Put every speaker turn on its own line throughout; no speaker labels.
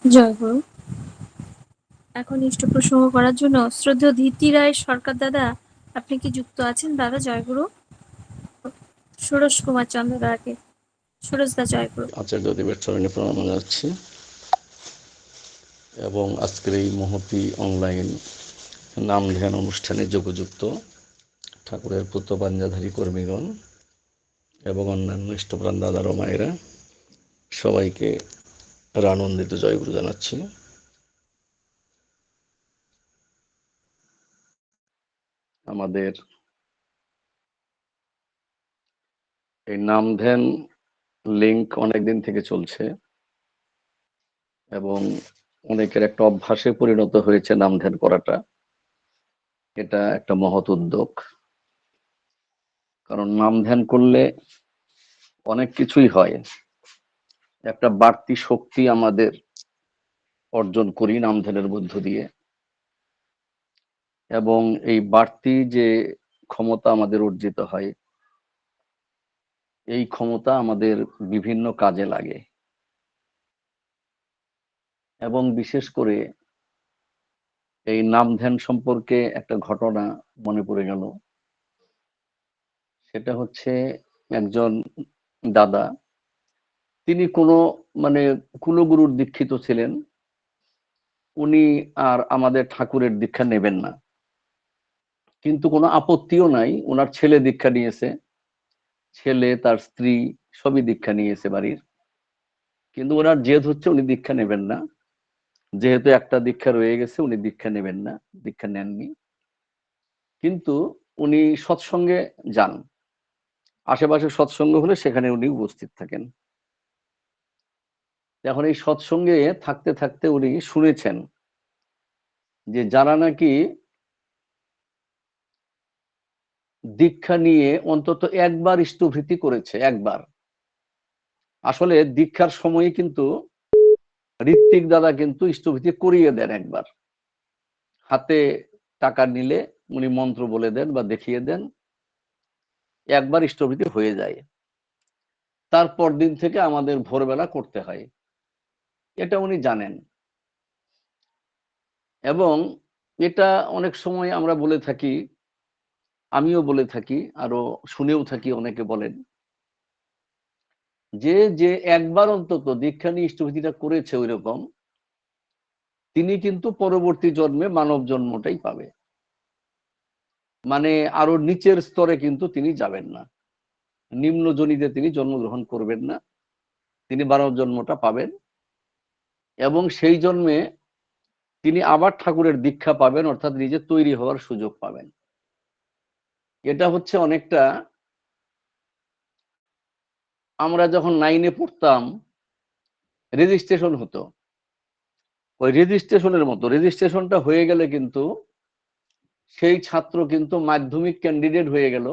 জয়গুরু। এখন ইষ্ট প্রসঙ্গ করার জন্য শ্রদ্ধেয় ধীতি রায় সরকার দাদা, আপনি কি যুক্ত আছেন দাদা? জয়গুরু। সুরজ কুমার চন্দ্র দাদাকে, সুরজ দা জয়গুরু।
আচার্যদেবের চরণে প্রণাম জানাচ্ছি এবং আজকের এই মহতি অনলাইন নাম ধ্যান অনুষ্ঠানে যোগযুক্ত ঠাকুরের পুত্র পাঞ্জাধারী কর্মীগণ এবং অন্যান্য ইষ্টপ্রাণ দাদার মায়েরা সবাইকে আনন্দিত জয়গুরু জানাচ্ছি। আমাদের এই নাম ধ্যান লিঙ্ক অনেকদিন থেকে চলছে এবং অনেকের একটা অভ্যাসে পরিণত হয়েছে নাম ধ্যান করাটা। এটা একটা মহৎ উদ্যোগ, কারণ নাম ধ্যান করলে অনেক কিছুই হয়। একটা বাড়তি শক্তি আমাদের অর্জন করি নাম ধ্যানের মধ্য দিয়ে, এবং এই বাড়তি যে ক্ষমতা আমাদের অর্জিত হয়, এই ক্ষমতা আমাদের বিভিন্ন কাজে লাগে। এবং বিশেষ করে এই নাম ধ্যান সম্পর্কে একটা ঘটনা মনে পড়ে গেল। সেটা হচ্ছে একজন দাদা, তিনি কোনো কুলগুরুর দীক্ষিত ছিলেন। উনি আর আমাদের ঠাকুরের দীক্ষা নেবেন না, কিন্তু কোনো আপত্তিও নাই। ওনার ছেলে দীক্ষা নিয়েছে, ছেলে তার স্ত্রী সবই দীক্ষা নিয়েছে বাড়ির, কিন্তু ওনার জেদ হচ্ছে উনি দীক্ষা নেবেন না। যেহেতু একটা দীক্ষা রয়ে গেছে, উনি দীক্ষা নেবেন না, দীক্ষা নেননি। কিন্তু উনি সৎসঙ্গে যান, আশেপাশে সৎসঙ্গ হলে সেখানে উনি উপস্থিত থাকেন। এখন এই সৎসঙ্গে থাকতে থাকতে উনি শুনেছেন যে যারা নাকি দীক্ষা নিয়ে অন্তত একবার ইষ্টভৃতি করেছে, একবার, আসলে দীক্ষার সময়ে কিন্তু ঋত্বিক দাদা কিন্তু ইষ্টভৃতি করিয়ে দেন। একবার হাতে টাকা নিলে উনি মন্ত্র বলে দেন বা দেখিয়ে দেন, একবার ইষ্টভৃতি হয়ে যায়। তারপর দিন থেকে আমাদের ভোরবেলা করতে হয়, এটা উনি জানেন। এবং এটা অনেক সময় আমরা বলে থাকি, আমিও বলে থাকি, আরো শুনেও থাকি, অনেকে বলেন যে যে একবার অন্তত দীক্ষা নিয়ে ইষ্টভৃতিটা করেছে ওই রকম, তিনি কিন্তু পরবর্তী জন্মে মানব জন্মটাই পাবে। আরো নিচের স্তরে কিন্তু তিনি যাবেন না, নিম্ন জনিতে তিনি জন্মগ্রহণ করবেন না, তিনি মানব জন্মটা পাবেন। এবং সেই জন্মে তিনি আবার ঠাকুরের দীক্ষা পাবেন, অর্থাৎ নিজে তৈরি হওয়ার সুযোগ পাবেন। এটা হচ্ছে অনেকটা আমরা যখন 9-এ পড়তাম রেজিস্ট্রেশন হতো, ওই রেজিস্ট্রেশনের মতো। রেজিস্ট্রেশনটা হয়ে গেলে কিন্তু সেই ছাত্র কিন্তু মাধ্যমিক ক্যান্ডিডেট হয়ে গেল,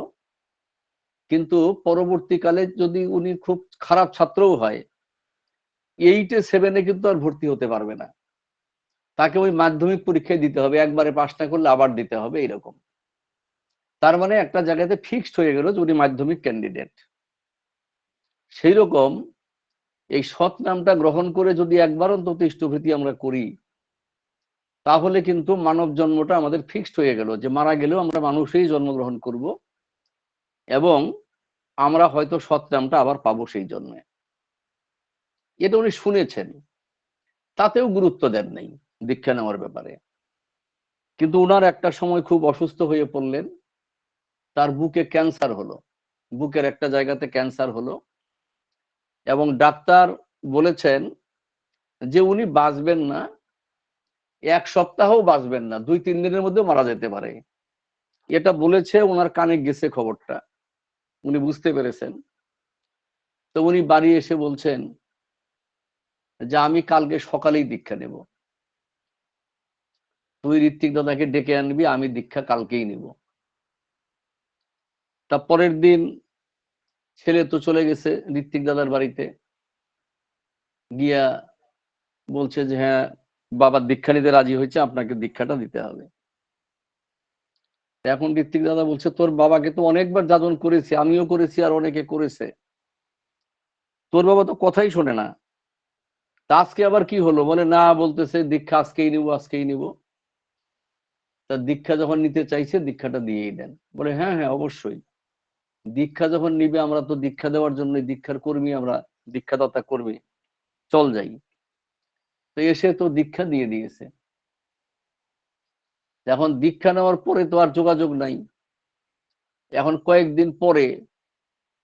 কিন্তু পরবর্তীকালে যদি উনি খুব খারাপ ছাত্রও হয়, 8-এ 7-এ কিন্তু আর ভর্তি হতে পারবে না, তাকে ওই মাধ্যমিক পরীক্ষায় দিতে হবে, একবারে পাস না করলে আবার দিতে হবে, এইরকম। তার একটা জায়গাতে ফিক্সড হয়ে গেল যে উনি মাধ্যমিক ক্যান্ডিডেট। সেই রকম এই সৎ নামটা গ্রহণ করে যদি একবার অন্তত ইষ্টভৃতি আমরা করি, তাহলে কিন্তু মানব জন্মটা আমাদের ফিক্সড হয়ে গেল, যে মারা গেলেও আমরা মানুষই জন্মগ্রহণ করব, এবং আমরা হয়তো সৎ নামটা আবার পাবো সেই জন্মে। এটা উনি শুনেছেন, তাতেও গুরুত্ব দেন নাই দীক্ষা নেওয়ার ব্যাপারে। কিন্তু উনার একটা সময় খুব অসুস্থ হয়ে পড়লেন, তার বুকে ক্যান্সার হলো, বুকের একটা জায়গাতে ক্যান্সার হলো, এবং ডাক্তার বলেছেন যে উনি বাঁচবেন না, 1 সপ্তাহও বাঁচবেন না, 2-3 দিনের মধ্যে মারা যেতে পারে। এটা বলেছে, ওনার কানে গেছে খবরটা, উনি বুঝতে পেরেছেন। তো উনি বাড়ি এসে বলছেন যে আমি কালকে সকালেই দীক্ষা নেব, তুই ঋত্বিক দাদাকে ডেকে আনবি, আমি দীক্ষা কালকেই নিব। তা পরের দিন ছেলে তো চলে গেছে ঋত্বিক দাদার বাড়িতে, গিয়া বলছে যে হ্যাঁ, বাবার দীক্ষা নিতে রাজি হয়েছে, আপনাকে দীক্ষাটা দিতে হবে। এখন ঋত্বিক দাদা বলছে, তোর বাবাকে তো অনেকবার যাজন করেছি, আমিও করেছি আর অনেকে করেছে, তোর বাবা তো কথাই শোনে না, তা আজকে আবার কি হলো, বলে না, বলতেছে দীক্ষা আজকেই নিব, আজকেই নিব। তা দীক্ষা যখন নিতে চাইছে, দীক্ষাটা দিয়েই দেন। বলে হ্যাঁ হ্যাঁ অবশ্যই, দীক্ষা যখন নিবে, আমরা তো দীক্ষা দেওয়ার জন্য, দীক্ষার কর্মী আমরা, দীক্ষাদাতা কর্মী, চল যাই। তো এসে তো দীক্ষা দিয়ে দিয়েছে। এখন দীক্ষা নেওয়ার পরে তো আর যোগাযোগ নাই। এখন কয়েকদিন পরে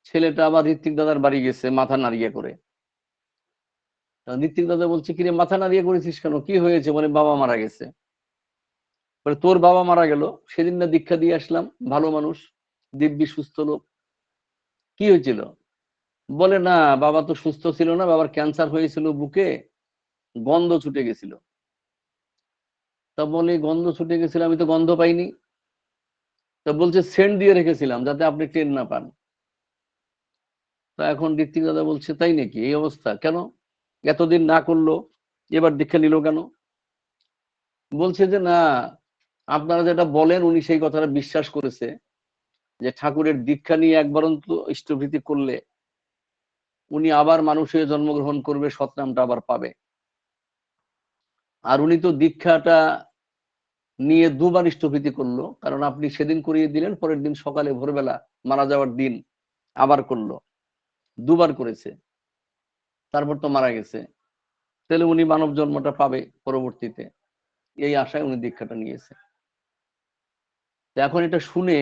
ছেলেটা আবার ঋত্বিক দাদার বাড়ি গেছে মাথা নাড়িয়ে করে। ঋত্বিক দাদা বলছে, কিরে মাথা নাড়িয়ে করেছিস কেন, কি হয়েছে? বলে বাবা মারা গেছে। বলে তোর বাবা মারা গেল? সেদিন না দীক্ষা দিয়ে আসলাম, ভালো মানুষ, দিব্যি সুস্থ লোক, কি হয়েছিল? বলে না, বাবা তো সুস্থ ছিল না, বাবার ক্যান্সার হয়েছিল বুকে, গন্ধ ছুটে গেছিল। তা বলে গন্ধ ছুটে গেছিল, আমি তো গন্ধ পাইনি। তা বলছে সেন্ট দিয়ে রেখেছিলাম যাতে আপনি টের না পান। তা এখন ঋত্বিক দাদা বলছে, তাই নাকি, এই অবস্থা কেন, এতদিন না করলো, এবার দীক্ষা নিল কেন? বলছে যে না, আপনারা যেটা বলেন, উনি সেই কথাটা বিশ্বাস করেছে যে ঠাকুরের দীক্ষা নিয়ে একবার অন্তত ইষ্টভৃতি করলে উনি আবার মানুষ হয়ে জন্মগ্রহণ করবে, সৎনামটা আবার পাবে। আর উনি তো দীক্ষাটা নিয়ে দুবার ইষ্টভৃতি করলো, কারণ আপনি সেদিন করিয়ে দিলেন, পরের দিন সকালে ভোরবেলা মারা যাওয়ার দিন আবার করলো, দুবার করেছে, তারপর তো মারা গেছে। তাহলে উনি মানব জন্মটা পাবে পরবর্তীতে, এই আশায় উনি দীক্ষাটা নিয়েছে। এখন এটা শুনে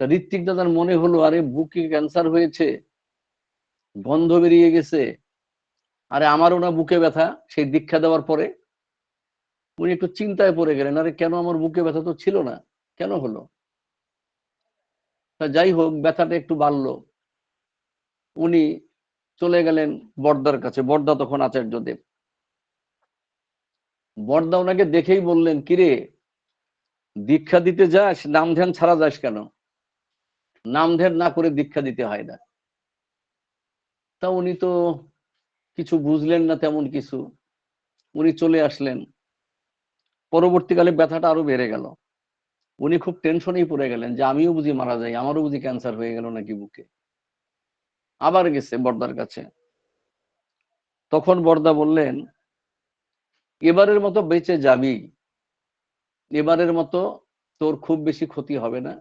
ঋত্বিক দাদার মনে হলো, আরে বুকে ক্যান্সার হয়েছে, গন্ধ বেরিয়ে গেছে, আরে আমারও না বুকে ব্যথা সেই দীক্ষা দেওয়ার পরে। উনি একটু চিন্তায় পড়ে গেলেন, আরে কেন আমার বুকে ব্যথা তো ছিল না, কেন হলো? তা যাই হোক, ব্যথাটা একটু বাড়লো। উনি চলে গেলেন বর্দার কাছে, বর্দা তখন আচার্যদেব। বর্দা ওনাকে দেখেই বললেন, কিরে দীক্ষা দিতে যাস, নাম ধ্যান ছাড়া যাস কেন? নাম ধ্যান না করে দীক্ষা দিতে হয় না। তা উনি তো কিছু বুঝলেন না তেমন কিছু, উনি চলে আসলেন। পরবর্তীকালে ব্যথাটা আরো বেড়ে গেল, উনি খুব টেনশনেই পড়ে গেলেন যে আমিও বুঝি মারা যাই, আমারও বুঝি ক্যান্সার হয়ে গেল নাকি বুকে। আবার গেছে বর্দার কাছে। তখন বর্দা বললেন, এবারের মতো বেঁচে যাবি, এবারের মতো তোর খুব বেশি ক্ষতি হবে না,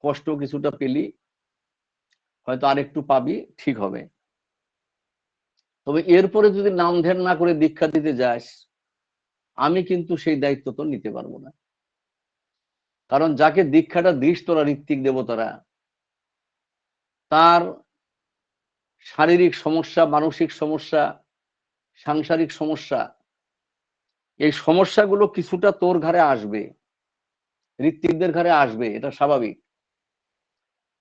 কষ্ট কিছুটা পেলি, হয়তো আরেকটু পাবি, ঠিক হবে। তবে এরপরে যদি নাম ধ্যান না করে দীক্ষা দিতে যাস, আমি কিন্তু সেই দায়িত্ব তো নিতে পারবো না। কারণ যাকে দীক্ষাটা দিস তোরা, ঋত্বিক দেবতারা, তার শারীরিক সমস্যা, মানসিক সমস্যা, সাংসারিক সমস্যা, এই সমস্যাগুলো কিছুটা তোর ঘাড়ে আসবে, ঋত্বিকদের ঘাড়ে আসবে, এটা স্বাভাবিক।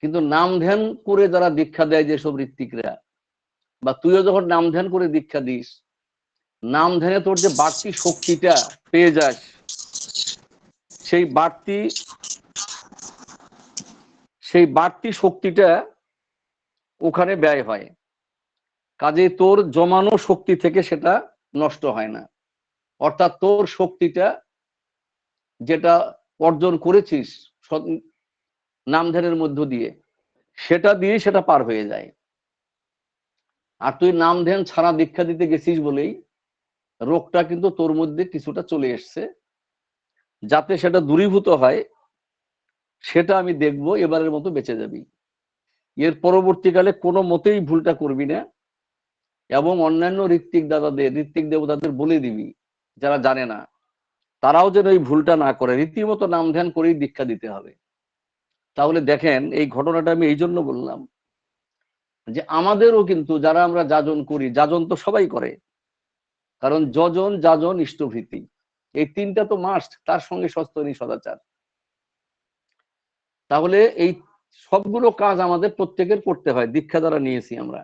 কিন্তু নাম ধ্যান করে যারা দীক্ষা দেয়, যেসব ঋত্বিকরা, বা তুইও যখন নাম ধ্যান করে দীক্ষা দিস, নাম ধ্যানে তোর যে বাড়তি শক্তিটা পেয়ে যাস, সেই বাড়তি শক্তিটা ওখানে ব্যয় হয়, কাজে তোর জমানো শক্তি থেকে সেটা নষ্ট হয় না। অর্থাৎ তোর শক্তিটা যেটা অর্জন করেছিস নাম ধ্যানের মধ্য দিয়ে, সেটা দিয়ে সেটা পার হয়ে যায়। আর তুই নাম ধ্যান ছাড়া দীক্ষা দিতে গেছিস বলেই রোগটা কিন্তু তোর মধ্যে কিছুটা চলে এসছে, যাতে সেটা দূরীভূত হয় সেটা আমি দেখবো, এবারের মতো বেঁচে যাবি। এর পরবর্তীকালে কোনো মতেই ভুলটা করবি না, এবং অন্যান্য ঋত্বিক দেবতাদের বলে দিবি, যারা জানে না, তারাও যেন এই ভুলটা না করে, রীতিমতো নাম ধ্যান করেই দীক্ষা দিতে হবে। তাহলে দেখেন, এই ঘটনাটা আমি এই জন্য বললাম যে আমাদেরও কিন্তু, যারা আমরা যাজন করি, যাজন তো সবাই করে, কারণ যজন, যাজন, ইষ্টভৃতি, এই তিনটা তো মাস্ট, তার সঙ্গে সস্তনী সদাচার। তাহলে এই সবগুলো কাজ আমাদের প্রত্যেকের করতে হয়, দীক্ষা দ্বারা নিয়েছি আমরা।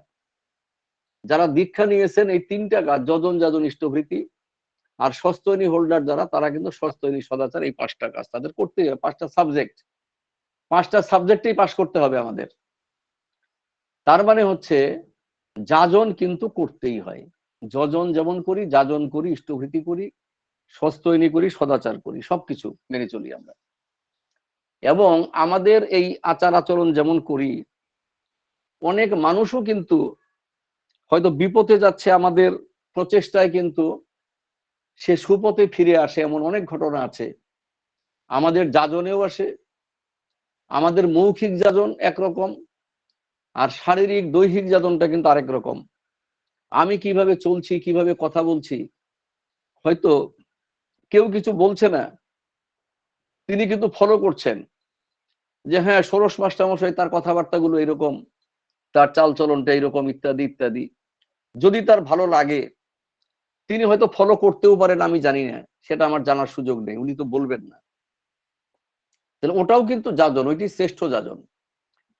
যারা দীক্ষা নিয়েছেন, এই তিনটা কাজ, যজন, যাজন, ইষ্টভৃতি, আর সস্তনী হোল্ডার যারা, তারা কিন্তু সস্তনী সদাচার, এই পাঁচটা কাজ তাদের করতেই হবে। পাঁচটা সাবজেক্টেই পাশ করতে হবে আমাদের। তার মানে হচ্ছে যাজন কিন্তু করতেই হয়, যজন যেমন করি, যাজন করি, ইষ্টভৃতি করি, সস্তনী করি, সদাচার করি, সবকিছু মেনে চলি আমরা। এবং আমাদের এই আচার আচরণ যেমন করি, অনেক মানুষও কিন্তু হয়তো বিপথে যাচ্ছে, আমাদের প্রচেষ্টায় কিন্তু সে সুপথে ফিরে আসে, এমন অনেক ঘটনা আছে। আমাদের যাজনেও আসে, আমাদের মৌখিক যাজন একরকম, আর শারীরিক দৈহিক যাজনটা কিন্তু আরেক রকম। আমি কিভাবে চলছি, কিভাবে কথা বলছি, হয়তো কেউ কিছু বলছে না, তিনি কিন্তু ফলো করছেন যে হ্যাঁ, ষোড়শ মাস্টারমশাই তার কথাবার্তাগুলো এরকম, তার চালচলনটা এরকম, ইত্যাদি ইত্যাদি। যদি তার ভালো লাগে, তিনি হয়তো ফলো করতেও পারেন, আমি জানি না, সেটা আমার জানার সুযোগ নেই, উনি তো বলবেন না। তাহলে ওটাও কিন্তু যাজন, ওইটি শ্রেষ্ঠ যাজন।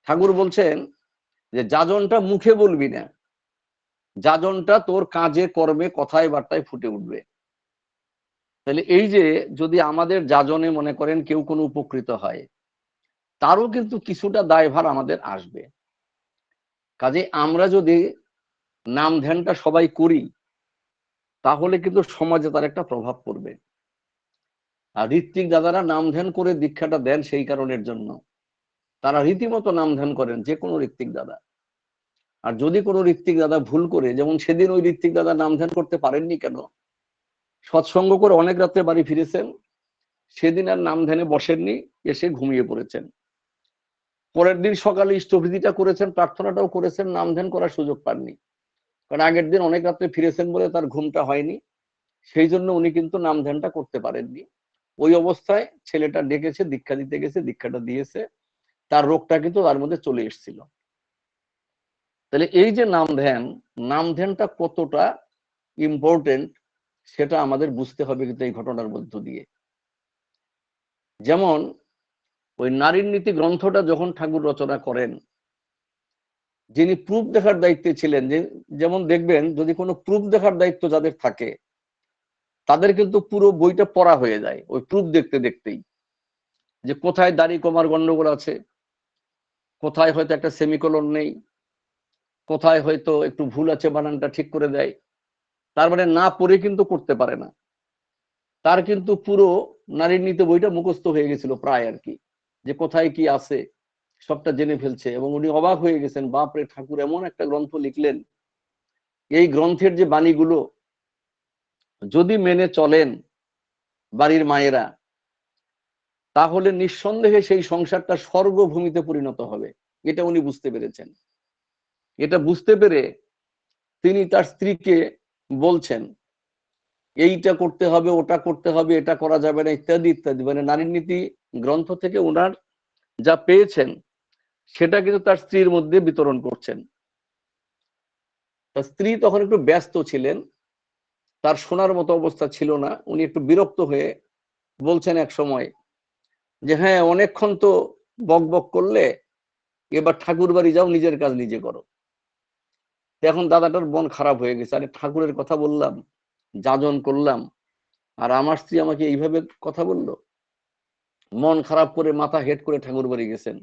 ঠাকুর বলছেন যে যাজনটা মুখে বলবি না, যাজনটা তোর কাজে কর্মে কথায় বার্তায় ফুটে উঠবে। তাহলে এই যে যদি আমাদের যাজনে মনে করেন কেউ কোনো উপকৃত হয়, তারও কিন্তু কিছুটা দায়ভার আমাদের আসবে। কাজে আমরা যদি নাম ধ্যানটা সবাই করি, তাহলে কিন্তু সমাজে তার একটা প্রভাব পড়বে। আর ঋত্বিক দাদারা নাম ধ্যান করে দীক্ষাটা দেন সেই কারণের জন্য, তারা রীতিমতো নাম ধ্যান করেন, যে কোনো ঋত্বিক দাদা। আর যদি কোনো ঋত্বিক দাদা ভুল করে, যেমন সেদিন ওই ঋত্বিক দাদা নাম ধ্যান করতে পারেননি কেন, সৎসঙ্গ করে অনেক রাত্রে বাড়ি ফিরেছেন, সেদিন আর নাম ধ্যানে বসেননি, এসে ঘুমিয়ে পড়েছেন। পরের দিন সকালে ইষ্টভৃতিটা করেছেন, প্রার্থনাটাও করেছেন, নাম ধ্যান করার সুযোগ পাননি, কারণ আগের দিন অনেক রাত্রে ফিরেছেন বলে তার ঘুমটা হয়নি, সেই জন্য উনি কিন্তু নাম ধ্যানটা করতে পারেননি। ওই অবস্থায় ছেলেটা ডেকেছে, দীক্ষা দিতে গেছে, দীক্ষাটা দিয়েছে, তার রোগটা কিন্তু তার মধ্যে চলে এসেছিল। তাহলে এই যে নাম ধ্যানটা কতটা ইম্পর্টেন্ট, সেটা আমাদের বুঝতে হবে কিন্তু এই ঘটনার মধ্য দিয়ে। যেমন ওই নারীর নীতি গ্রন্থটা যখন ঠাকুর রচনা করেন, যিনি প্রুফ দেখার দায়িত্বে ছিলেন, যেমন দেখবেন যদি কোনো প্রুফ দেখার দায়িত্ব যাদের থাকে, তাদের কিন্তু পুরো বইটা পড়া হয়ে যায় ওই প্রুফ দেখতে দেখতেই, যে কোথায় দাড়ি কমার গন্ডগোল আছে, কোথায় হয়তো একটা সেমিকোলন নেই, কোথায় হয়তো একটু ভুল আছে, বানানটা ঠিক করে দেয়। তার মানে না পড়ে কিন্তু করতে পারে না। তার কিন্তু পুরো নারীর নীতি বইটা মুখস্থ হয়ে গেছিল প্রায় আর কি, যে কোথায় কি আছে সবটা জেনে ফেলছে। এবং উনি অবাক হয়ে গেছেন, বাপরে, ঠাকুর এমন একটা গ্রন্থ লিখলেন, এই গ্রন্থের যে বাণীগুলো যদি মেনে চলেন বাড়ির মায়েরা, তাহলে নিঃসন্দেহে সেই সংসারটা স্বর্গভূমিতে পরিণত হবে। এটা উনি বুঝতে পেরেছেন। এটা বুঝতে পেরে তিনি তার স্ত্রীকে বলছেন, এইটা করতে হবে, ওটা করতে হবে, এটা করা যাবে না, ইত্যাদি ইত্যাদি। মানে নারীর নীতি গ্রন্থ থেকে ওনার যা পেয়েছেন সেটা কিন্তু তার স্ত্রীর মধ্যে বিতরণ করছেন। তার স্ত্রী তখন একটু ব্যস্ত ছিলেন, তার শোনার মতো অবস্থা ছিল না। উনি একটু বিরক্ত হয়ে বলছেন এক সময় যে হ্যাঁ, অনেকক্ষণ তো বক বক করলে, এবার ঠাকুর বাড়ি যাও, নিজের কাজ নিজে করো। এখন দাদাটার মন খারাপ হয়ে গেছে, আরে ঠাকুরের কথা বললাম, যাজন করলাম, আর আমার স্ত্রী আমাকে এইভাবে কথা বললো। মন খারাপ করে মাথা হেট করে ঠাকুর বাড়ি গেছেন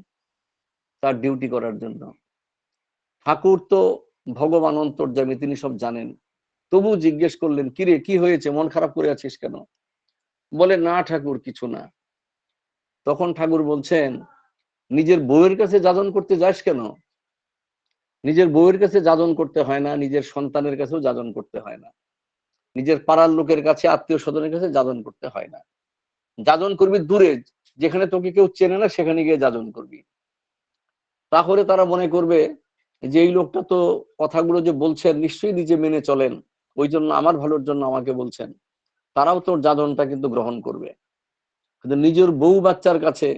তার ডিউটি করার জন্য। ঠাকুর তো ভগবান অন্তর্যামী, তিনি সব জানেন। তবু জিজ্ঞেস করলেন, কিরে, কি হয়েছে, মন খারাপ করে আছিস কেন? বলে, না ঠাকুর, কিছু না। তখন ঠাকুর বলছেন, নিজের বউয়ের কাছে যাজন করতে যাস কেন? নিজের বউয়ের কাছে যাজন করতে হয় না, নিজের সন্তানের কাছেও যাজন করতে হয় না, নিজের পাড়ার লোকের কাছে, আত্মীয় স্বজনের কাছে যাজন করতে হয় না। যাজন করবি দূরে, যেখানে তোকে কেউ চেনে না, সেখানে গিয়ে যাজন করবি। তাহলে তারা মনে করবে যে এই লোকটা তো কথাগুলো যে বলছেন নিশ্চয়ই নিজে মেনে চলেন, ওই জন্য আমার ভালোর জন্য আমাকে বলছেন। তারাও তোর যাজনটা কিন্তু গ্রহণ করবে। কিন্তু নিজের বউ বাচ্চার কাছে,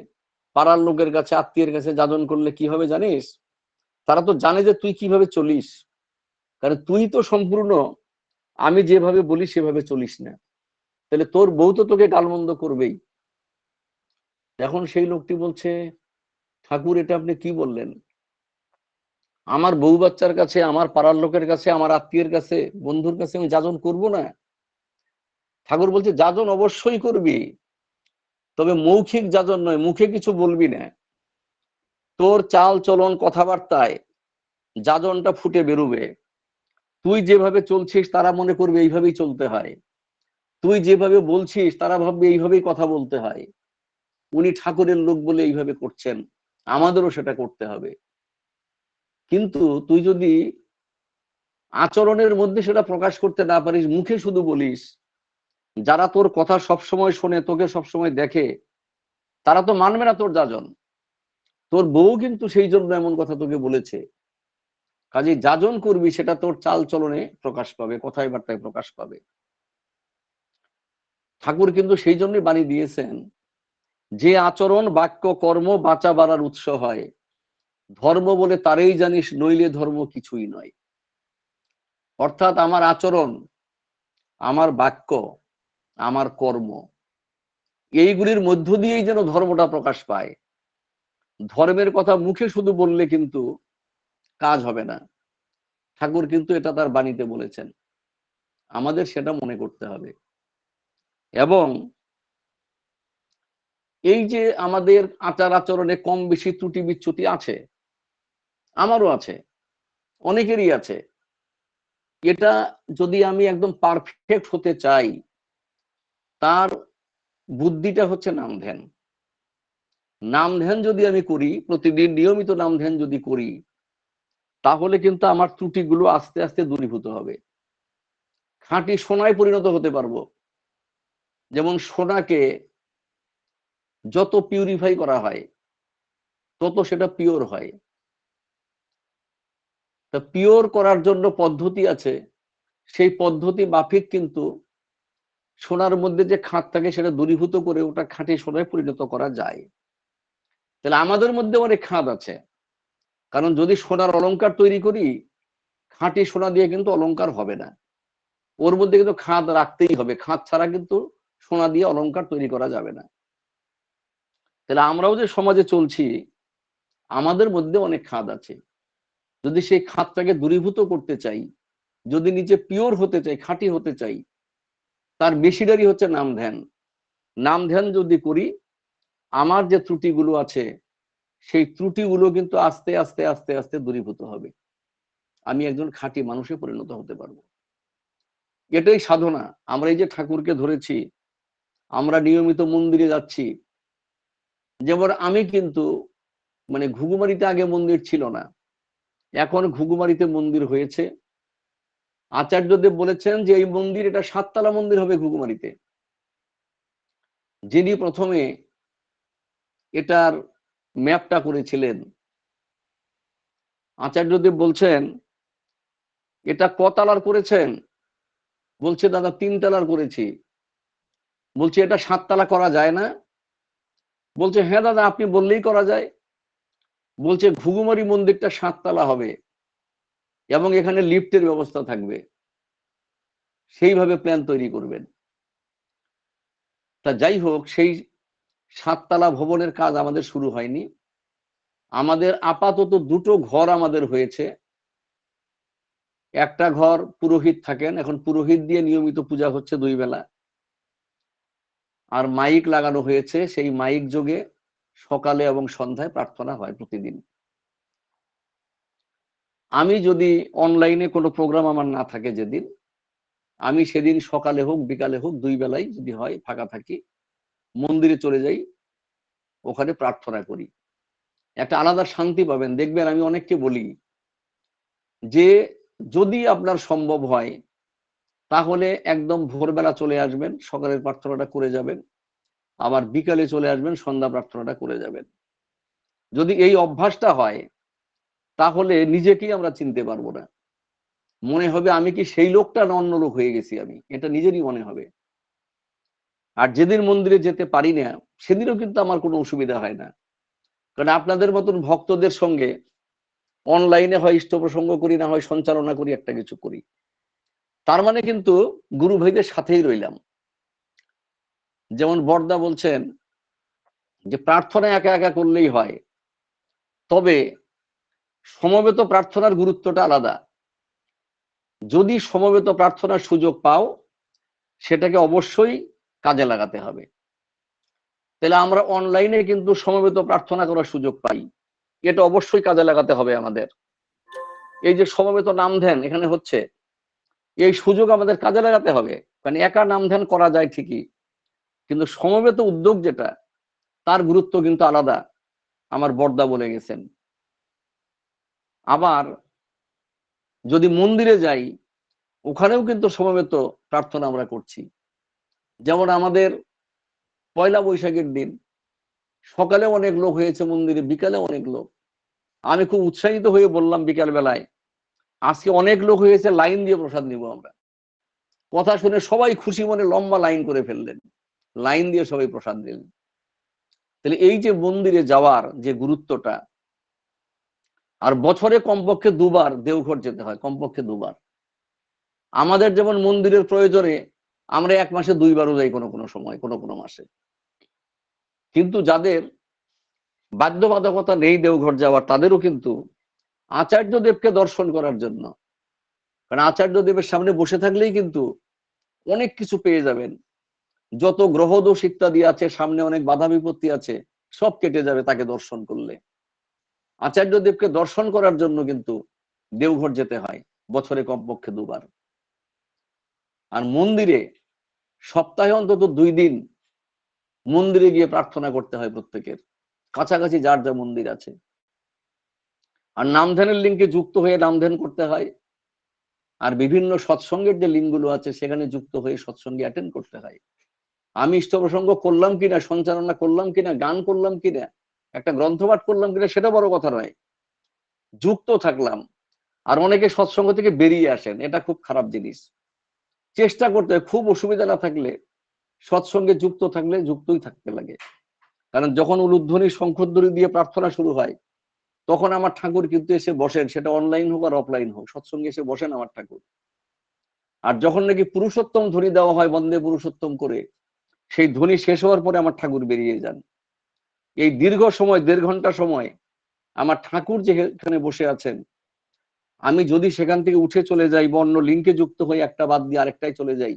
পাড়ার লোকের কাছে, আত্মীয়ের কাছে যাজন করলে কি হবে জানিস? তারা তো জানে যে তুই কিভাবে চলিস, কারণ তুই তো সম্পূর্ণ আমি যেভাবে বলি সেভাবে চলিস না। তাহলে তোর বউ তো তোকে গালমন্দ করবেই। এখন সেই লোকটি বলছে, ঠাকুর, এটা আপনি কি বললেন? আমার বউ বাচ্চার কাছে, আমার পাড়ার লোকের কাছে, আমার আত্মীয়ের কাছে, বন্ধুর কাছে আমি যাজন করব না? ঠাকুর বলছে, যাজন অবশ্যই করবি, তবে মৌখিক যাজন নয়, মুখে কিছু বলবি না। তোর চাল চলন কথাবার্তায় যাজনটা ফুটে বেরোবে। তুই যেভাবে চলছিস তারা মনে করবে এইভাবেই চলতে হয়, তুই যেভাবে বলছিস তারা ভাববে এইভাবেই কথা বলতে হয়। উনি ঠাকুরের লোক বলে এইভাবে করছেন, আমাদেরও সেটা করতে হবে। কিন্তু তুই যদি আচরণের মধ্যে সেটা প্রকাশ করতে না পারিস, মুখে শুধু বলিস, যারা তোর কথা সবসময় শোনে, তোকে সবসময় দেখে, তারা তো মানবে না তোর যাজন। তোর বউ কিন্তু সেই জন্য এমন কথা তোকে বলেছে। কাজে যাজন করবি সেটা তোর চাল চলনে প্রকাশ পাবে, কথায় বার্তায় প্রকাশ পাবে। ঠাকুর কিন্তু সেই জন্যই বাণী দিয়েছেন, যে আচরণ বাক্য কর্ম বাঁচা বাড়ার উৎস হয়, ধর্ম বলে তারেই জানিস, নইলে ধর্ম কিছুই নয়। অর্থাৎ আমার আচরণ, আমার বাক্য, আমার কর্ম, এইগুলির মধ্য দিয়েই যেন ধর্মটা প্রকাশ পায়। ধর্মের কথা মুখে শুধু বললে কিন্তু কাজ হবে না। ঠাকুর কিন্তু এটা তার বাণীতে বলেছেন, আমাদের সেটা মনে করতে হবে। এবং এই যে আমাদের আচার আচরণে কম বেশি ত্রুটি বিচ্যুতি আছে, আমারও আছে, অনেকেরই আছে। এটা যদি আমি একদম পারফেক্ট হতে চাই, তার বুদ্ধিটা হচ্ছে নাম ধ্যান। নাম ধ্যান যদি আমি করি, প্রতিদিন নিয়মিত নাম ধ্যান যদি করি, তাহলে কিন্তু আমার ত্রুটিগুলো আস্তে আস্তে দূরীভূত হবে। খাঁটি সোনায় পরিণত হতে পারবো। যেমন সোনাকে যত পিউরিফাই করা হয়, তত সেটা পিওর হয়। তা পিওর করার জন্য পদ্ধতি আছে, সেই পদ্ধতি মাফিক কিন্তু সোনার মধ্যে যে খাঁট থাকে সেটা দূরীভূত করে ওটা খাঁটি সোনায় পরিণত করা যায়। তাহলে আমাদের মধ্যে অনেক খাঁদ আছে। কারণ যদি সোনার অলংকার তৈরি করি, খাঁটি সোনা দিয়ে কিন্তু অলংকার হবে না, ওর মধ্যে কিন্তু খাঁদ রাখতেই হবে। খাঁদ ছাড়া কিন্তু সোনা দিয়ে অলংকার তৈরি করা যাবে না। তাহলে আমরাও যে সমাজে চলছি, আমাদের মধ্যে অনেক খাঁদ আছে। যদি সেই খাঁদটাকে দূরীভূত করতে চাই, যদি নিজে পিওর হতে চাই, খাঁটি হতে চাই, তার বেশিরভাগই হচ্ছে নাম ধ্যান। নাম ধ্যান যদি করি, আমার যে ত্রুটিগুলো আছে, সেই ত্রুটিগুলো কিন্তু আস্তে আস্তে আস্তে আস্তে দূরীভূত হবে। আমি একজন খাঁটি মানুষে পরিণত হতে পারবো। এটাই সাধনা। আমরা এই যে ঠাকুরকে ধরেছি, আমরা নিয়মিত মন্দিরে যাচ্ছি। যেমন আমি কিন্তু মানে ঘুঘুমারিতে আগে মন্দির ছিল না, এখন ঘুঘুমারিতে মন্দির হয়েছে। আচার্যদেব বলেছেন যে এই মন্দির, এটা 7 তলা মন্দির হবে ঘুঘুমারিতে। যিনি প্রথমে এটার ম্যাপটা করেছিলেন, আচার্যদেব বলছেন, এটা কতলার করেছেন? বলছে দাদা 3 তলার করেছি। বলছে এটা 7 তলা করা যায় না? বলছে হ্যাঁ দাদা, আপনি বললেই করা যায়। বলছে ঘুঘুমারি মন্দিরটা 7 তলা হবে এবং এখানে লিফটের ব্যবস্থা থাকবে, সেইভাবে প্ল্যান তৈরি করবেন। তা যাই হোক, সেই 7 তলা ভবনের কাজ আমাদের শুরু হয়নি। আমাদের আপাতত 2টো ঘর আমাদের হয়েছে। একটা ঘর পুরোহিত থাকেন, এখন পুরোহিত দিয়ে নিয়মিত পূজা হচ্ছে 2 বেলা। আর মাইক লাগানো হয়েছে, সেই মাইক যোগে সকালে এবং সন্ধ্যায় প্রার্থনা হয় প্রতিদিন। আমি যদি অনলাইনে কোনো প্রোগ্রাম আমার না থাকে যেদিন, আমি সেদিন সকালে হোক বিকালে হোক 2 বেলাই যদি হয় ফাঁকা থাকি, মন্দিরে চলে যাই, ওখানে প্রার্থনা করি। একটা আলাদা শান্তি পাবেন। দেখবেন আমি অনেককে বলি যে যদি আপনার সম্ভব হয়, তাহলে একদম ভোরবেলা চলে আসবেন, সকালের প্রার্থনাটা করে যাবেন, আবার বিকালে চলে আসবেন, সন্ধ্যা প্রার্থনাটা করে যাবেন। যদি এই অভ্যাসটা হয়, তাহলে নিজেকেই আমরা চিনতে পারবো না। মনে হবে আমি কি সেই লোকটা না অন্য লোক হয়ে গেছি আমি, এটা নিজেরই মনে হবে। আর যেদিন মন্দিরে যেতে পারি না, সেদিনও কিন্তু আমার কোনো অসুবিধা হয় না। কারণ আপনাদের মতন ভক্তদের সঙ্গে অনলাইনে হয় ইষ্ট প্রসঙ্গ করি, না হয় সঞ্চালনা করি, একটা কিছু করি। তার মানে কিন্তু গুরু ভাইদের সাথেই রইলাম। যেমন বড়দা বলছেন যে প্রার্থনা একা একা করলেই হয়, তবে সমবেত প্রার্থনার গুরুত্বটা আলাদা। যদি সমবেত প্রার্থনার সুযোগ পাও, সেটাকে অবশ্যই কাজে লাগাতে হবে। তাহলে আমরা অনলাইনে কিন্তু সমবেত প্রার্থনা করার সুযোগ পাই, এটা অবশ্যই কাজে লাগাতে হবে আমাদের। এই যে সমবেত নাম ধ্যান এখানে হচ্ছে, এই সুযোগ আমাদের কাজে লাগাতে হবে। কারণ একা নাম ধ্যান করা যায় ঠিকই, কিন্তু সমবেত উদ্যোগ যেটা, তার গুরুত্ব কিন্তু আলাদা, আমার বড়দা বলে গেছেন। আবার যদি মন্দিরে যাই, ওখানেও কিন্তু সমবেত প্রার্থনা আমরা করছি। যেমন আমাদের পয়লা বৈশাখের দিন সকালে অনেক লোক হয়েছে মন্দিরে, বিকালে অনেক লোক। আমি খুব উৎসাহিত হয়ে বললাম বিকাল বেলায়, আজকে অনেক লোক হয়েছে, লাইন দিয়ে প্রসাদ নিব আমরা। কথা শুনে সবাই খুশি মনে লম্বা লাইন করে ফেললেন, লাইন দিয়ে সবাই প্রসাদ দিলেন। তাহলে এই যে মন্দিরে যাওয়ার যে গুরুত্বটা, আর বছরে কমপক্ষে দুবার দেওঘর যেতে হয়, কমপক্ষে দুবার। আমাদের যেমন মন্দিরের প্রয়োজনে আমরা এক মাসে দুইবারও যাই কোনো কোনো সময়, কোনো কোনো মাসে। কিন্তু যাদের বাধ্যবাধকতা নেই দেওঘর যাওয়ার, তাদেরও কিন্তু আচার্য দেবকে দর্শন করার জন্য, কারণ আচার্য দেবের সামনে বসে থাকলেই কিন্তু অনেক কিছু পেয়ে যাবেন। যত গ্রহদোষ ইত্যাদি আছে, সামনে অনেক বাধা বিপত্তি আছে, সব কেটে যাবে তাকে দর্শন করলে। আচার্য দেবকে দর্শন করার জন্য কিন্তু দেওঘর যেতে হয় বছরে কমপক্ষে দুবার। আর মন্দিরে সপ্তাহে অন্তত 2 দিন মন্দিরে গিয়ে প্রার্থনা করতে হয় প্রত্যেকের, কাছাকাছি যার যা মন্দির আছে। আর নামধ্যানের লিঙ্কে যুক্ত হয়ে নামধ্যান করতে হয়। আর বিভিন্ন সৎসঙ্গের যে লিঙ্কগুলো আছে সেখানে যুক্ত হয়ে সৎসঙ্গে অ্যাটেন্ড করতে হয়। আমি ইষ্ট প্রসঙ্গ করলাম কিনা, সঞ্চালনা করলাম কিনা, গান করলাম কিনা, একটা গ্রন্থপাঠ করলাম কিনা, সেটা বড় কথা নয়, যুক্ত থাকলাম। আর অনেকে সৎসঙ্গ থেকে বেরিয়ে আসেন, এটা খুব খারাপ জিনিস। চেষ্টা করতে হয়, খুব অসুবিধা না থাকলে সৎসঙ্গে যুক্ত থাকলে যুক্তই থাকতে লাগে। কারণ যখন উলুধ্বনি শঙ্খধ্বনি দিয়ে প্রার্থনা শুরু হয়, তখন আমার ঠাকুর কিন্তু এসে বসেন, সেটা অনলাইন হোক আর অফলাইন হোক, সৎসঙ্গে এসে বসেন আমার ঠাকুর। আর যখন নাকি পুরুষোত্তম ধ্বনি দেওয়া হয় বন্দে পুরুষোত্তম করে, সেই ধ্বনি শেষ হওয়ার পরে আমার ঠাকুর বেরিয়ে যান। এই দীর্ঘ সময়, 1.5 ঘন্টা সময় আমার ঠাকুর যেখানে বসে আছেন, আমি যদি সেখান থেকে উঠে চলে যাই বা অন্য লিঙ্কে যুক্ত হয়ে একটা বাদ দিয়ে আরেকটাই চলে যাই,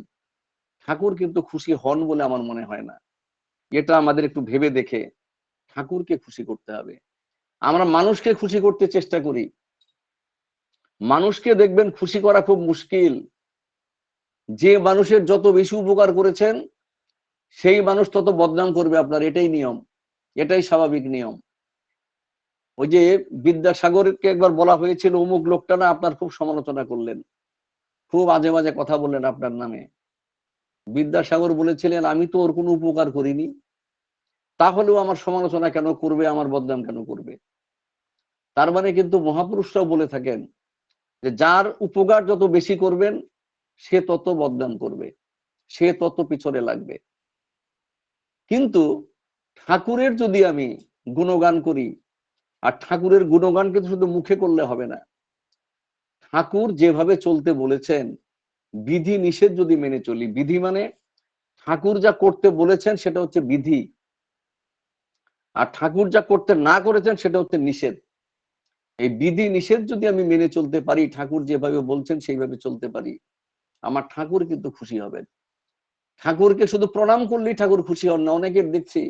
ঠাকুর কিন্তু খুশি হন বলে আমার মনে হয় না। এটা আমাদের একটু ভেবে দেখে ঠাকুরকে খুশি করতে হবে। আমরা মানুষকে খুশি করতে চেষ্টা করি, মানুষকে দেখবেন খুশি করা খুব মুশকিল। যে মানুষের যত বেশি উপকার করেছেন, সেই মানুষ তত বদনাম করবে আপনার, এটাই নিয়ম, এটাই স্বাভাবিক নিয়ম। ওই যে বিদ্যাসাগরকে একবার বলা হয়েছিল, অমুক লোকটা না আপনার খুব সমালোচনা করলেন, খুব আজে বাজে কথা বললেন আপনার নামে। বিদ্যাসাগর বলেছিলেন, আমি তো ওর কোনো উপকার করিনি, তাহলেও আমার সমালোচনা কেন করবে, আমার বদনাম কেন করবে? তার মানে কিন্তু মহাপুরুষরাও বলে থাকেন যে যার উপকার যত বেশি করবেন, সে তত বদনাম করবে, সে তত পিছনে লাগবে। কিন্তু ঠাকুরের যদি আমি গুণগান করি, আর ঠাকুরের গুণগান কিন্তু শুধু মুখে করলে হবে না, ঠাকুর যেভাবে চলতে বলেছেন, বিধি নিষেধ যদি মেনে চলি, বিধি মানে ঠাকুর যা করতে বলেছেন সেটা হচ্ছে বিধি, আর ঠাকুর যা করতে না করেছেন সেটা হচ্ছে নিষেধ। এই বিধি নিষেধ যদি আমি মেনে চলতে পারি, ঠাকুর যেভাবে বলছেন সেইভাবে চলতে পারি, আমার ঠাকুর কিন্তু খুশি হবেন। ঠাকুরকে শুধু প্রণাম করলেই ঠাকুর খুশি হন না, অনেকের দেখছি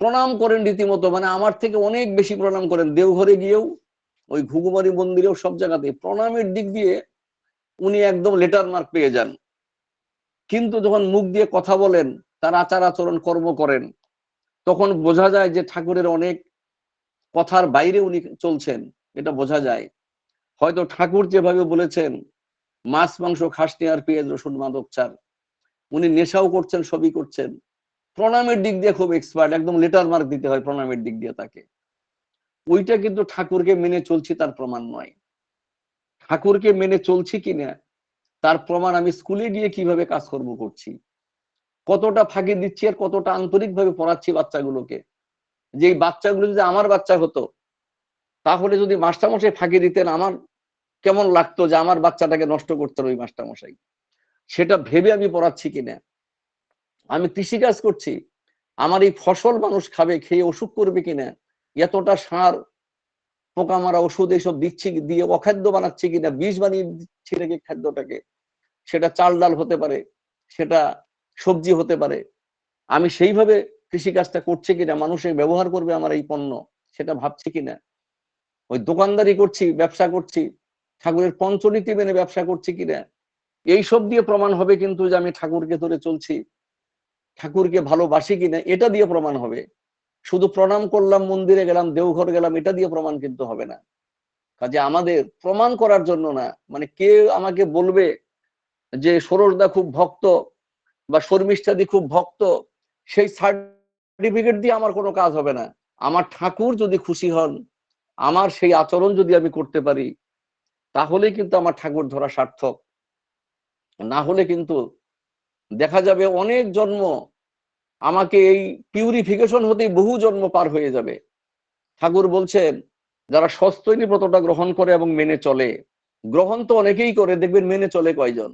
প্রণাম করেন রীতিমতো, মানে আমার থেকে অনেক বেশি প্রণাম করেন। দেওঘরে গিয়েও, ওই ঘুঘুমারি মন্দিরেও, সব জায়গাতে প্রণামের দিক দিয়ে উনি একদম লেটার মার্ক পেয়ে যান। কিন্তু যখন মুখ দিয়ে কথা বলেন, তার আচার আচরণ কর্ম করেন, তখন বোঝা যায় যে ঠাকুরের অনেক কথার বাইরে উনি চলছেন, এটা বোঝা যায়। হয়তো ঠাকুর যেভাবে বলেছেন মাছ মাংস খাসনি আর পেঁয়াজ রসুন মাদক চার, উনি নেশাও করছেন, সবই করছেন। প্রণামের দিক দিয়ে খুব এক্সপার্ট, একদম লেটার মার্ক দিতে হয় প্রণামের দিক দিয়ে তাকে। ওইটা কিন্তু ঠাকুরকে মেনে চলছি তার প্রমাণ নয়। ঠাকুরকে মেনে চলছি কিনা তার প্রমাণ আমি স্কুলে গিয়ে কিভাবে কাজকর্ম করছি, কতটা ফাঁকি দিচ্ছি আর কতটা আন্তরিকভাবে পড়াচ্ছি বাচ্চাগুলোকে। যে এই বাচ্চাগুলো যদি আমার বাচ্চা হতো, তাহলে যদি মাস্টারমশাই ফাঁকি দিতেন, আমার কেমন লাগতো যে আমার বাচ্চাটাকে নষ্ট করতেন ওই মাস্টারমশাই, সেটা ভেবে আমি পড়াচ্ছি কিনা। আমি কৃষিকাজ করছি, আমার এই ফসল মানুষ খাবে, খেয়ে অসুখ করবে কিনা, এতটা সার পোকা মারা ওষুধ এইসব দিচ্ছি, দিয়ে অখাদ্য বানাচ্ছি কিনা, বিষ বানিয়ে দিচ্ছি নাকি খাদ্যটাকে, সেটা চাল ডাল হতে পারে, সেটা সবজি হতে পারে, আমি সেইভাবে কৃষিকাজটা করছি কিনা, মানুষের ব্যবহার করবে আমার এই পণ্য, সেটা ভাবছি কিনা। ওই দোকানদারি করছি, ব্যবসা করছি, ঠাকুরের পঞ্চনীতি মেনে ব্যবসা করছি কিনা, এইসব দিয়ে প্রমাণ হবে কিন্তু যে আমি ঠাকুরকে ধরে চলছি, ঠাকুরকে ভালোবাসি কিনা, এটা দিয়ে প্রমাণ হবে। শুধু প্রণাম করলাম, মন্দিরে গেলাম, দেওঘর গেলাম, এটা দিয়ে প্রমাণ কিন্তু হবে না। কাজে আমাদের প্রমাণ করার জন্য না, মানে কে আমাকে বলবে যে ষোড়শদা খুব ভক্ত বা শর্মিষ্ঠাদি খুব ভক্ত, সেই সার্টিফিকেট দিয়ে আমার কোনো কাজ হবে না। আমার ঠাকুর যদি খুশি হন, আমার সেই আচরণ যদি আমি করতে পারি, তাহলেই কিন্তু আমার ঠাকুর ধরা সার্থক। না হলে কিন্তু দেখা যাবে অনেক জন্ম, আমাকে এই পিউরিফিকেশন হতেই বহু জন্ম পার হয়ে যাবে। ঠাকুর বলছেন যারা সস্তৈনী ব্রতটা গ্রহণ করে এবং মেনে চলে, গ্রহণ তো অনেকেই করে, দেখবেন মেনে চলে কয়জন?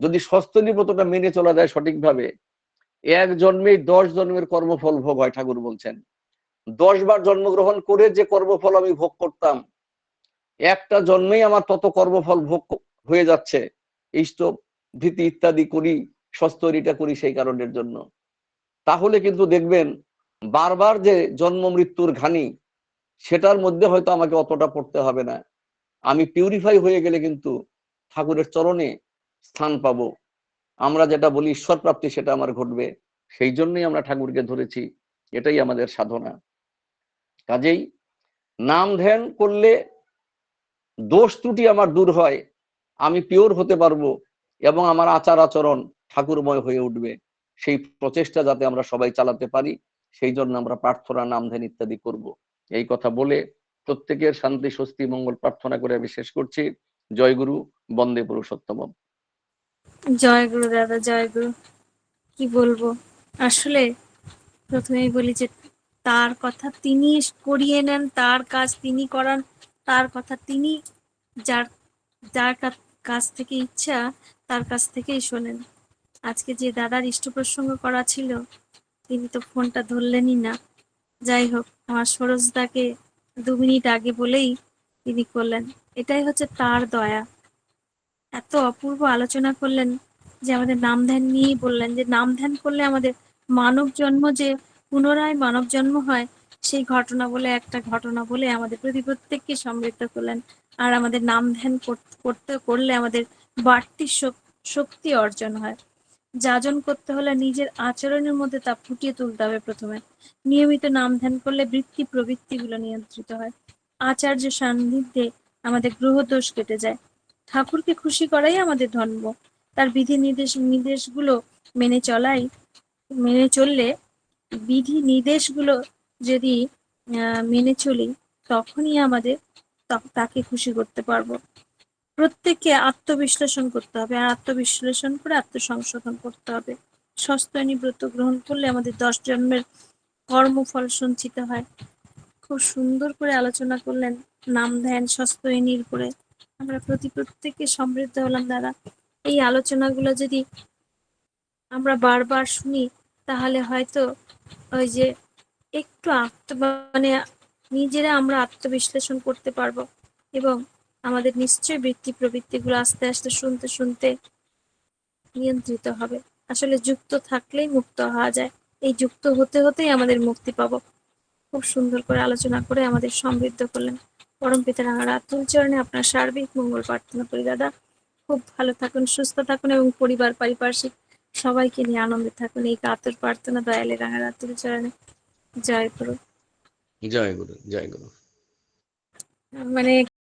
যদি সস্তৈনী ব্রতটা মেনে চলা যায় সঠিকভাবে, এক জন্মেই 10 জন্মের কর্মফল ভোগ হয়। ঠাকুর বলছেন 10 বার জন্মগ্রহণ করে যে কর্মফল আমি ভোগ করতাম, একটা জন্মেই আমার তত কর্মফল ভোগ হয়ে যাচ্ছে। ইষ্ট ভীতি ইত্যাদি করি, সস্তৈনীটা করি সেই কারণের জন্য। তাহলে কিন্তু দেখবেন বারবার যে জন্ম মৃত্যুর ঘানি, সেটার মধ্যে হয়তো আমাকে অতটা পড়তে হবে না। আমি পিউরিফাই হয়ে গেলে কিন্তু ঠাকুরের চরণে স্থান পাবো। আমরা যেটা বলি ঈশ্বর প্রাপ্তি, সেটা আমার ঘটবে। সেই জন্যই আমরা ঠাকুরকে ধরেছি, এটাই আমাদের সাধনা। কাজেই নাম ধ্যান করলে দোষ ত্রুটি আমার দূর হয়, আমি পিওর হতে পারবো এবং আমার আচার আচরণ ঠাকুরময় হয়ে উঠবে। সেই প্রচেষ্টা যাতে আমরা সবাই চালাতে পারি, সেই জন্য আমরা প্রার্থনা, নাম ধ্যান ইত্যাদি করব। এই কথা বলে প্রত্যেকের শান্তি, স্বস্তি, মঙ্গল প্রার্থনা করে আমি শেষ করছি। জয় গুরু, বন্দে পুরুষোত্তম।
জয় গুরু দাদা, জয় গুরু। কি বলবো, আসলে প্রথমেই বলি যে তার কথা তিনি করিয়ে নেন, তার কাজ তিনি করান, তার কথা তিনি, যার যার কাছ থেকে ইচ্ছা তার কাছ থেকেই শোনেন। আজকে যে দাদার ইষ্ট প্রসঙ্গ করা ছিল, তিনি তো ফোনটা ধরলেনই না। যাই হোক, আমার সরোজদাকে 2 মিনিট আগে বলেই তিনি করলেন। এটাই হচ্ছে তার দয়া। এত অপূর্ব আলোচনা করলেন যে আমাদের নাম ধ্যান নিয়েই বললেন যে নাম ধ্যান করলে আমাদের মানব জন্ম, যে পুনরায় মানব জন্ম হয়, সেই ঘটনা বলে, একটা ঘটনা বলে আমাদের প্রত্যেককে সমৃদ্ধ করলেন। আর আমাদের নাম ধ্যান করলে আমাদের বাড়তি শক্তি অর্জন হয়। যাজন করতে হলে নিজের আচরণের মধ্যে তা ফুটিয়ে তুলতে হবে। প্রথমে নিয়মিত নাম ধ্যান করলে বৃত্তি প্রবৃত্তিগুলো নিয়ন্ত্রিত হয়। আচার্য সান্নিধ্যে আমাদের গ্রহ দোষ কেটে যায়। ঠাকুরকে খুশি করাই আমাদের ধর্ম। তার বিধি নির্দেশগুলো মেনে চললে, বিধি নির্দেশগুলো যদি মেনে চলি, তখনই আমাদের তাকে খুশি করতে পারবো। প্রত্যেককে আত্মবিশ্লেষণ করতে হবে, আর আত্মবিশ্লেষণ করে আত্মসংশোধন করতে হবে। সস্তৈনী ব্রত গ্রহণ করলে আমাদের 10 জন্মের কর্মফল সঞ্চিত হয়। খুব সুন্দর করে আলোচনা করলেন নাম ধ্যান সস্তৈনীর উপরে। আমরা প্রত্যেককে সমৃদ্ধ হলাম দাদা। এই আলোচনাগুলো যদি আমরা বারবার শুনি, তাহলে হয়তো ওই যে একটু মানে নিজেরা আমরা আত্মবিশ্লেষণ করতে পারবো, এবং আমাদের নিশ্চয়ই বৃত্তি প্রবৃত্তিগুলো আস্তে আস্তে শুনতে শুনতে নিয়ন্ত্রিত হবে। আসলে যুক্ত থাকলেই মুক্ত হওয়া যায়, এই যুক্ত হতে হতেই আমাদের মুক্তি পাবো। খুব সুন্দর করে আলোচনা করে আমাদের সমৃদ্ধ করলেন। পরম পিতা রাঙার আতুল চরণে আপনার সার্বিক মঙ্গল প্রার্থনা করি দাদা। খুব ভালো থাকুন, সুস্থ থাকুন এবং পরিবার পারিপার্শ্বিক সবাইকে নিয়ে আনন্দে থাকুন। এই কাতর প্রার্থনা দয়ালে রাঙার আতুল চরণে। জয় গুরু।
জয় গুরু, জয় গুরু।
মানে